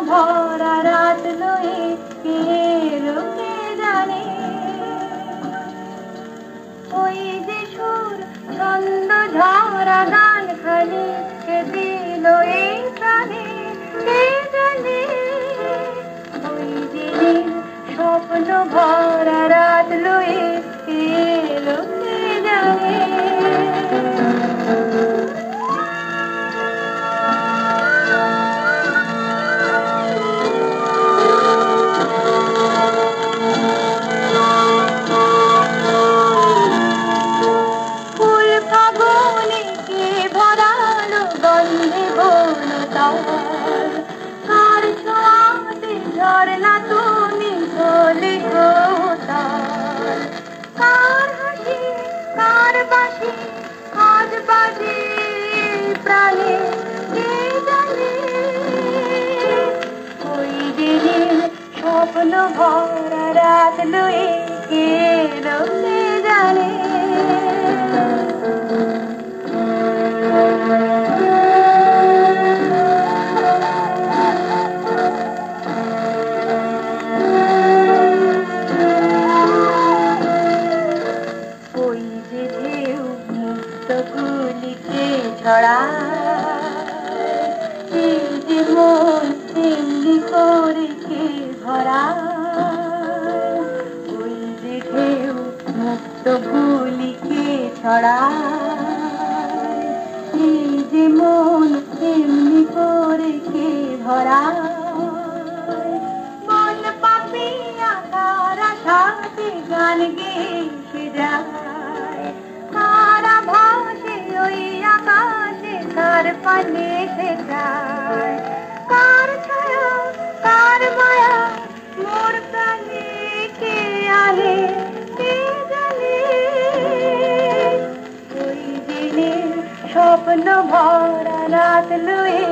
ভরা রাত লয়ে কে লোকে জানে। ওই যে সুর ছন্দ ঝরা গান খালি কে দিল এই প্রাণে কে জানে। ওই যে নীল স্বপ্ন ভরা রাত লয়ে কে লোকে জানে। কার ছোঁয়াতে ঝরনা তুমি ঝোলে গোতাল, কার হাসি কার বাঁশি আজ বাজে প্রাণে কে জানে। ওই দিনের স্বপ্ন ভরা রাত লয়ে কে লোকে জানে। গুলিকে ছড়ায় এই যে মন তেমনি করে কে ভরায়। ওই যে ঢেউ মুক্ত গুলিকে ছড়ায় এই যে মন তেমনি করে কে ভরায়। মন পাপিয়া তার আশাতে গান গেয়ে যায়, তারা ভাসে ওই আকাশে তার পানে সে যায়। কার ছায়া কার মায়া মোর প্রাণে কে আনে কে জানে। ওই দিনের স্বপ্ন ভরা রাত লয়ে